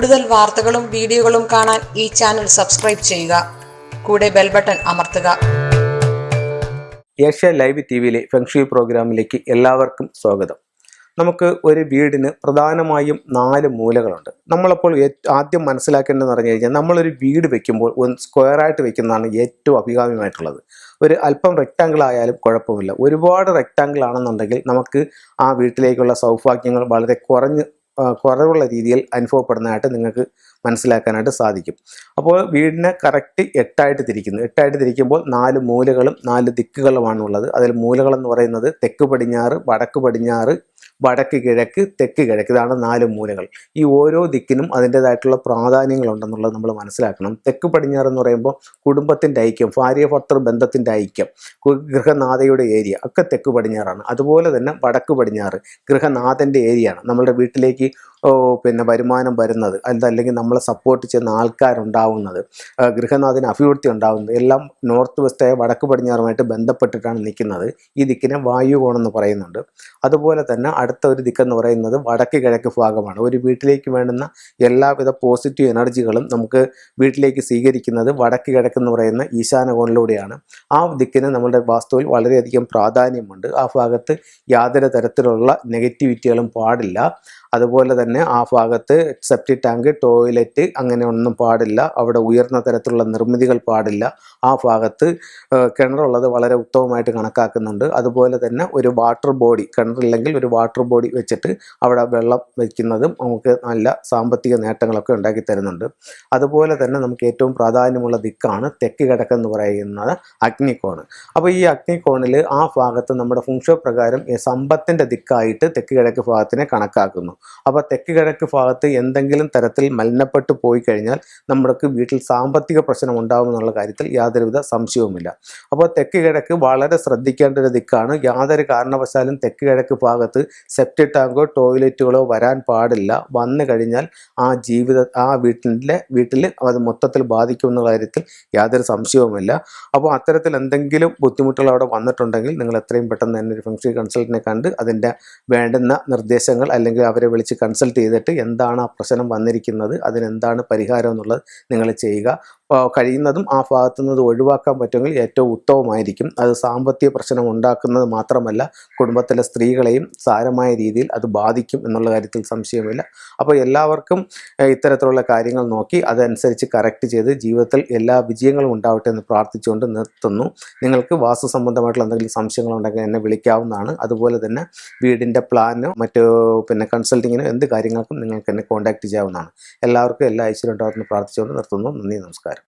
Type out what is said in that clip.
കൂടുതൽ വാർത്തകളും വീഡിയോകളും കാണാൻ ഈ ചാനൽ സബ്സ്ക്രൈബ് ചെയ്യുക. കൂടെ ബെൽ ബട്ടൺ അമർത്തുക. ഏഷ്യ ലൈവ് ടിവിയിലെ ഫെങ്ഷുയി പ്രോഗ്രാമിലേക്ക് എല്ലാവർക്കും സ്വാഗതം. നമുക്ക് ഒരു വീടിന് പ്രധാനമായും 4 മൂലകളുണ്ട്. നമ്മളപ്പോൾ ആദ്യം മനസ്സിലാക്കേണ്ടതെന്ന് പറഞ്ഞു കഴിഞ്ഞാൽ നമ്മളൊരു വീട് വെക്കുമ്പോൾ ഒന്ന് സ്ക്വയറായിട്ട് വെക്കുന്നതാണ് ഏറ്റവും അഭികാമ്യമായിട്ടുള്ളത്. ഒരു അല്പം റെക്റ്റാങ്കിൾ ആയാലും കുഴപ്പമില്ല. ഒരുപാട് റെക്റ്റാങ്കിൾ ആണെന്നുണ്ടെങ്കിൽ നമുക്ക് ആ വീട്ടിലേക്കുള്ള സൗഭാഗ്യങ്ങൾ വളരെ കുറവുള്ള രീതിയിൽ അനുഭവപ്പെടുന്നതായിട്ട് നിങ്ങൾക്ക് മനസ്സിലാക്കാനായിട്ട് സാധിക്കും. അപ്പോൾ വീടിനെ കറക്റ്റ് 8ആയിട്ട് തിരിക്കുന്നു. 8ആയിട്ട് തിരിക്കുമ്പോൾ 4 മൂലകളും 4 ദിക്കുകളുമാണുള്ളത്. അതിൽ മൂലകളെന്ന് പറയുന്നത് തെക്ക് പടിഞ്ഞാറ്, വടക്ക് പടിഞ്ഞാറ്, വടക്ക് കിഴക്ക്, തെക്ക് കിഴക്ക്. ഇതാണ് 4 മൂലകൾ. ഈ ഓരോ ദിക്കിനും അതിൻ്റെതായിട്ടുള്ള പ്രാധാന്യങ്ങളുണ്ടെന്നുള്ളത് നമ്മൾ മനസ്സിലാക്കണം. തെക്ക് പടിഞ്ഞാറ് എന്ന് പറയുമ്പോൾ കുടുംബത്തിൻ്റെ ഐക്യം, ഭാര്യ ഭർത്തൃ ബന്ധത്തിൻ്റെ ഐക്യം, ഗൃഹനാഥയുടെ ഏരിയ ഒക്കെ തെക്ക് പടിഞ്ഞാറാണ്. അതുപോലെ തന്നെ വടക്ക് പടിഞ്ഞാറ് ഗൃഹനാഥൻ്റെ ഏരിയയാണ്. നമ്മളുടെ വീട്ടിലേക്ക് വരുമാനം വരുന്നത്, അതല്ലെങ്കിൽ നമ്മളെ സപ്പോർട്ട് ചെയ്യുന്ന ആൾക്കാരുണ്ടാവുന്നത്, ഗൃഹനാഥന് അഭിവൃദ്ധി ഉണ്ടാകുന്നത് എല്ലാം നോർത്ത് വെസ്റ്റായ വടക്ക് പടിഞ്ഞാറുമായിട്ട് ബന്ധപ്പെട്ടിട്ടാണ് നിൽക്കുന്നത്. ഈ ദിക്കിനെ വായുകോണം എന്ന് പറയുന്നുണ്ട്. അതുപോലെ തന്നെ അടുത്ത ഒരു ദിക്കെന്ന് പറയുന്നത് വടക്ക് കിഴക്ക് ഭാഗമാണ്. ഒരു വീട്ടിലേക്ക് വേണ്ടുന്ന എല്ലാവിധ പോസിറ്റീവ് എനർജികളും നമുക്ക് വീട്ടിലേക്ക് സ്വീകരിക്കുന്നത് വടക്ക് കിഴക്കെന്ന് പറയുന്ന ഈശാനകോണിലൂടെയാണ്. ആ ദിക്കിന് നമ്മുടെ വാസ്തുവിൽ വളരെയധികം പ്രാധാന്യമുണ്ട്. ആ ഭാഗത്ത് യാതൊരു തരത്തിലുള്ള നെഗറ്റിവിറ്റികളും പാടില്ല. അതുപോലെ തന്നെ ആ ഭാഗത്ത് സെപ്റ്റിക് ടാങ്ക്, ടോയ്ലറ്റ് അങ്ങനെ ഒന്നും പാടില്ല. അവിടെ ഉയർന്ന തരത്തിലുള്ള നിർമ്മിതികൾ പാടില്ല. ആ ഭാഗത്ത് കിണറുള്ളത് വളരെ ഉത്തമമായിട്ട് കണക്കാക്കുന്നുണ്ട്. അതുപോലെ തന്നെ ഒരു വാട്ടർ ബോഡി, കിണറില്ലെങ്കിൽ ഒരു വാട്ടർ ബോഡി വെച്ചിട്ട് അവിടെ വെള്ളം വയ്ക്കുന്നതും നമുക്ക് നല്ല സാമ്പത്തിക നേട്ടങ്ങളൊക്കെ ഉണ്ടാക്കി തരുന്നുണ്ട്. അതുപോലെ തന്നെ നമുക്ക് ഏറ്റവും പ്രാധാന്യമുള്ള ദിക്കാണ് തെക്ക് കിഴക്കെന്ന് പറയുന്നത് അഗ്നികോണ്. അപ്പോൾ ഈ അഗ്നികോണിൽ ആ ഭാഗത്ത് നമ്മുടെ ഫുങ്ഷോ പ്രകാരം സമ്പത്തിൻ്റെ ദിക്കായിട്ട് തെക്ക് കിഴക്ക് ഭാഗത്തിനെ കണക്കാക്കുന്നു. അപ്പോൾ തെക്ക് കിഴക്ക് ഭാഗത്ത് എന്തെങ്കിലും തരത്തിൽ മലിനപ്പെട്ടു പോയി കഴിഞ്ഞാൽ നമുക്ക് വീട്ടിൽ സാമ്പത്തിക പ്രശ്നം ഉണ്ടാകുമെന്നുള്ള കാര്യത്തിൽ യാതൊരുവിധ സംശയവുമില്ല. അപ്പോൾ തെക്ക് കിഴക്ക് വളരെ ശ്രദ്ധിക്കേണ്ട ഒരു ദിക്കാണ്. യാതൊരു കാരണവശാലും തെക്ക് കിഴക്ക് ഭാഗത്ത് സെപ്റ്റിക് ടാങ്കോ ടോയ്ലറ്റുകളോ വരാൻ പാടില്ല. വന്നു കഴിഞ്ഞാൽ ആ വീട്ടിൽ അത് മൊത്തത്തിൽ ബാധിക്കുമെന്ന കാര്യത്തിൽ യാതൊരു സംശയവുമില്ല. അപ്പോൾ അത്തരത്തിൽ എന്തെങ്കിലും ബുദ്ധിമുട്ടുകൾ അവിടെ വന്നിട്ടുണ്ടെങ്കിൽ നിങ്ങൾ എത്രയും പെട്ടെന്ന് തന്നെ ഒരു ഫെങ്ഷുയി കൺസൾട്ടന്റിനെ കണ്ട് അതിൻ്റെ വേണ്ടുന്ന നിർദ്ദേശങ്ങൾ അല്ലെങ്കിൽ അവരെ വിളിച്ച് കൺസൾട്ട് ചെയ്തിട്ട് എന്താണ് ആ പ്രശ്നം വന്നിരിക്കുന്നത്, അതിനെന്താണ് പരിഹാരം എന്നുള്ളത് നിങ്ങൾ ചെയ്യുക. കഴിയുന്നതും ആ ഭാഗത്തു നിന്ന് ഒഴിവാക്കാൻ പറ്റുമെങ്കിൽ ഏറ്റവും ഉത്തമമായിരിക്കും. അത് സാമ്പത്തിക പ്രശ്നം ഉണ്ടാക്കുന്നത് മാത്രമല്ല കുടുംബത്തിലെ സ്ത്രീകളെയും സാരമായ രീതിയിൽ അത് ബാധിക്കും എന്നുള്ള കാര്യത്തിൽ സംശയമില്ല. അപ്പോൾ എല്ലാവർക്കും ഇത്തരത്തിലുള്ള കാര്യങ്ങൾ നോക്കി അതനുസരിച്ച് കറക്റ്റ് ചെയ്ത് ജീവിതത്തിൽ എല്ലാ വിജയങ്ങളും ഉണ്ടാവട്ടെ എന്ന് പ്രാർത്ഥിച്ചുകൊണ്ട് നിർത്തുന്നു. നിങ്ങൾക്ക് വാസ്തു സംബന്ധമായിട്ടുള്ള എന്തെങ്കിലും സംശയങ്ങളുണ്ടെങ്കിൽ എന്നെ വിളിക്കാവുന്നതാണ്. അതുപോലെ തന്നെ വീടിൻ്റെ പ്ലാനോ മറ്റു കൺസൾട്ടിങ്ങിനോ എന്ത് കാര്യങ്ങൾക്കും നിങ്ങൾക്ക് എന്നെ കോൺടാക്റ്റ് ചെയ്യാവുന്നതാണ്. എല്ലാവർക്കും എല്ലാ ഐശ്വര്യം ഉണ്ടാകുമെന്ന് പ്രാർത്ഥിച്ചുകൊണ്ട് നിർത്തുന്നു. നന്ദി, നമസ്കാരം.